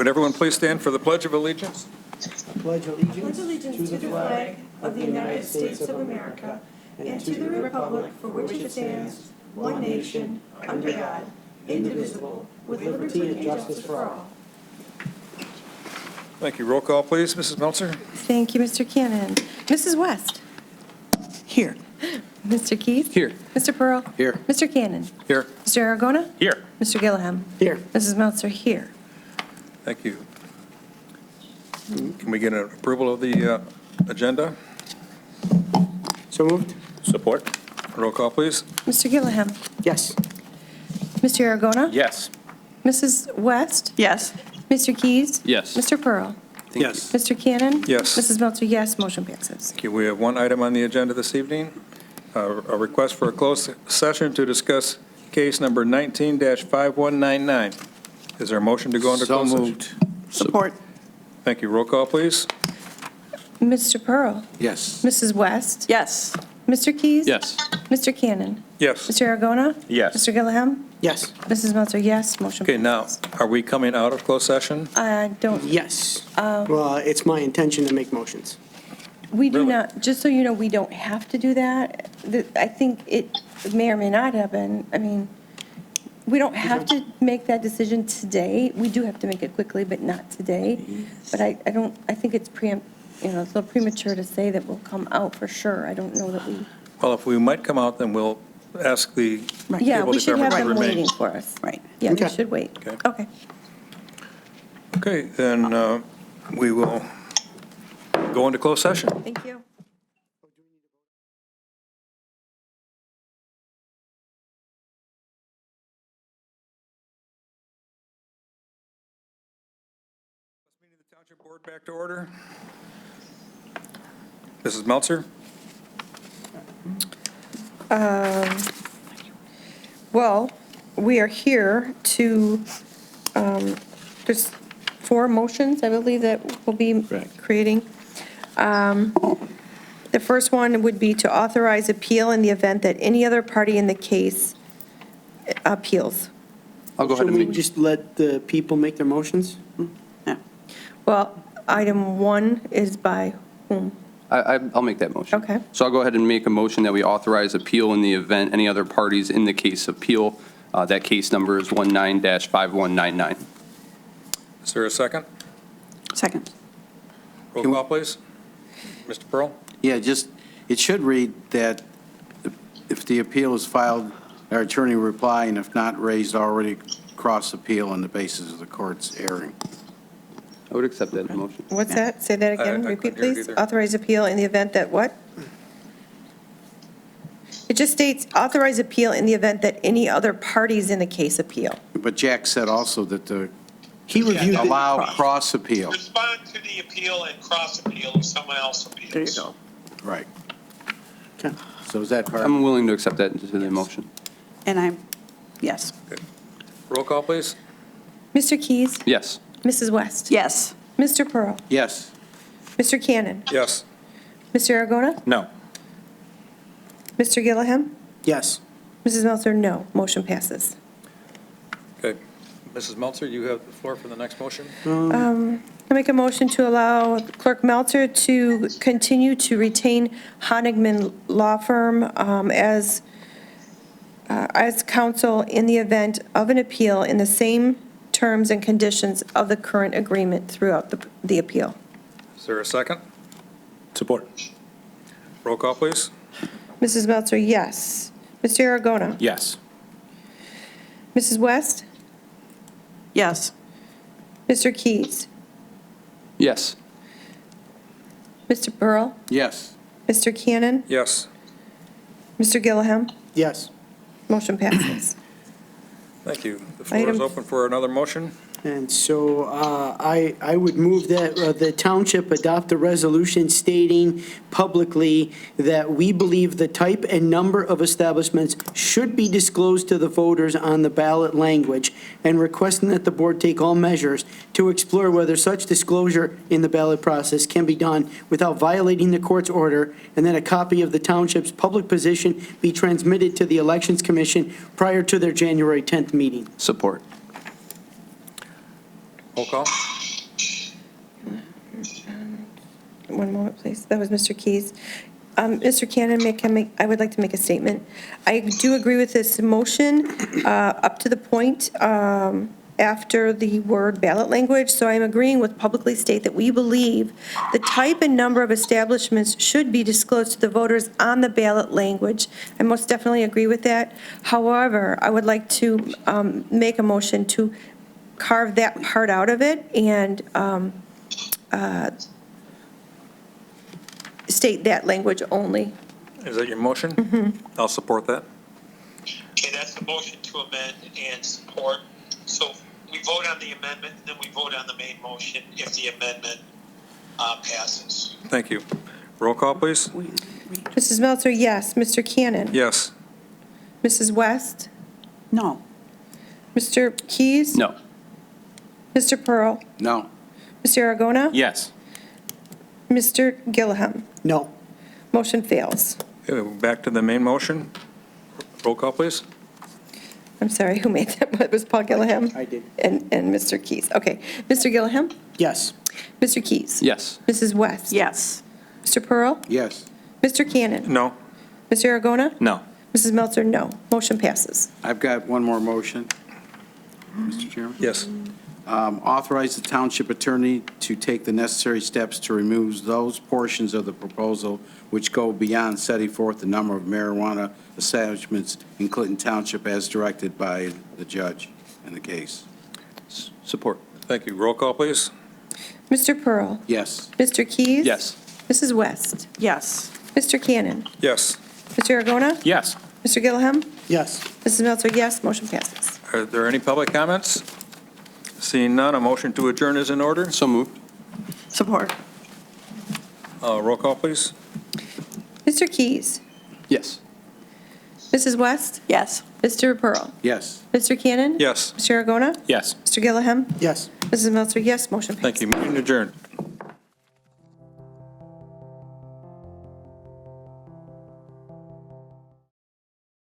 Would everyone please stand for the Pledge of Allegiance? Pledge allegiance to the flag of the United States of America and to the republic for which it stands, one nation, under God, indivisible, with liberty and justice for all. Thank you. Roll call, please. Mrs. Meltzer? Thank you, Mr. Cannon. Mrs. West? Here. Mr. Keith? Here. Mr. Pearl? Here. Mr. Cannon? Here. Mr. Aragona? Here. Mr. Gilliam? Here. Mrs. Meltzer here. Thank you. Can we get an approval of the agenda? So moved? Support. Roll call, please. Mr. Gilliam? Yes. Mr. Aragona? Yes. Mrs. West? Yes. Mr. Keys? Yes. Mr. Pearl? Yes. Mr. Cannon? Yes. Mrs. Meltzer, yes. Motion passes. Thank you. We have one item on the agenda this evening, a request for a closed session to discuss case number 19-5199. Is there a motion to go into closed session? Support? Thank you. Roll call, please. Mr. Pearl? Yes. Mrs. West? Yes. Mr. Keys? Yes. Mr. Cannon? Yes. Mr. Aragona? Yes. Mr. Gilliam? Yes. Mrs. Meltzer, yes. Motion Okay, now, passes. are we coming out of closed session? I don't, Yes. Well, it's my intention to make motions. we do Really? not, just so you know, we don't have to do that. I think it may or may not have been, I mean, we don't have to make that decision today. We do have to make it quickly, but not today. But I think it's it's a little premature to say that we'll come out for sure. I don't know that we, Well, if we might come out, then we'll ask the yeah, cable we should have department to them remain. waiting for us. Right. Yeah, we Okay. should wait. Okay. Okay. Okay, then we will go into closed session. Thank you. The Township Board back to order. Mrs. Meltzer? Well, we are here to, there's 4 motions, I believe, that we'll be creating. The first one would be to authorize appeal in the event that any other party in the case appeals. I'll go ahead Should and we make, just let the people make their motions? Well, item 1 is by whom? I'll make that motion. Okay. So I'll go ahead and make a motion that we authorize appeal in the event any other parties in the case appeal. That case number is 19-5199. Is there a second? Second. Roll call, please. Mr. Pearl? Yeah, just, it should read that if the appeal is filed, our attorney will reply, and if not raised, already cross appeal on the basis of the court's airing. I would accept that motion. What's that? Say that again, I repeat, couldn't hear it please. either. Authorize appeal in the event that what? It just states authorize appeal in the event that any other parties in the case appeal. But Jack said also that the, He reviewed it. allow cross appeal. Respond to the appeal and cross-appeal if someone else appeals. There you go. Right. Okay. So is that part? I'm willing to accept that into the motion. And I'm, yes. Roll call, please. Mr. Keys? Yes. Mrs. West? Yes. Mr. Pearl? Yes. Mr. Cannon? Yes. Mr. Aragona? No. Mr. Gilliam? Yes. Mrs. Meltzer, no. Motion passes. Okay. Mrs. Meltzer, you have the floor for the next motion. I make a motion to allow Clerk Meltzer to continue to retain Honigman Law Firm as counsel in the event of an appeal in the same terms and conditions of the current agreement throughout the appeal. Is there a second? Support. Roll call, please. Mrs. Meltzer, yes. Mr. Aragona? Yes. Mrs. West? Yes. Mr. Keys? Yes. Mr. Pearl? Yes. Mr. Cannon? Yes. Mr. Gilliam? Yes. Motion passes. Thank you. The floor is Item- open for another motion. And so I would move that the township adopt a resolution stating publicly that we believe the type and number of establishments should be disclosed to the voters on the ballot language, and requesting that the board take all measures to explore whether such disclosure in the ballot process can be done without violating the court's order, and that a copy of the township's public position be transmitted to the Elections Commission prior to their January 10th meeting. Support. Roll call? One moment, please. That was Mr. Keys. Mr. Cannon, I would like to make a statement. I do agree with this motion up to the point after the word ballot language, so I'm agreeing with publicly state that we believe the type and number of establishments should be disclosed to the voters on the ballot language. I most definitely agree with that. However, I would like to make a motion to carve that part out of it and state that language only. Is that your motion? I'll support that. Okay, that's the motion to amend and support. So we vote on the amendment, and then we vote on the main motion if the amendment passes. Thank you. Roll call, please. Mrs. Meltzer, yes. Mr. Cannon? Yes. Mrs. West? No. Mr. Keys? No. Mr. Pearl? No. Mr. Aragona? Yes. Mr. Gilliam? No. Motion fails. Okay, back to the main motion. Roll call, please. I'm sorry, who made that? It was Paul Gilliam? I did. And Mr. Keys. Okay. Mr. Gilliam? Yes. Mr. Keys? Yes. Mrs. West? Yes. Mr. Pearl? Yes. Mr. Cannon? No. Mr. Aragona? No. Mrs. Meltzer, no. Motion passes. I've got one more motion, Mr. Chairman. Yes. Authorize the township attorney to take the necessary steps to remove those portions of the proposal which go beyond setting forth the number of marijuana establishments in Clinton Township as directed by the judge in the case. Support. Thank you. Roll call, please. Mr. Pearl? Yes. Mr. Keys? Yes. Mrs. West? Yes. Mr. Cannon? Yes. Mr. Aragona? Yes. Mr. Gilliam? Yes. Mrs. Meltzer, yes. Motion passes. Are there any public comments? Seeing none, a motion to adjourn is in order. So moved. Support. Roll call, please. Mr. Keys? Yes. Mrs. West? Yes. Mr. Pearl? Yes. Mr. Cannon? Yes. Mr. Aragona? Yes. Mr. Gilliam? Yes. Mrs. Meltzer, yes. Motion passes. Thank you. Meeting adjourned.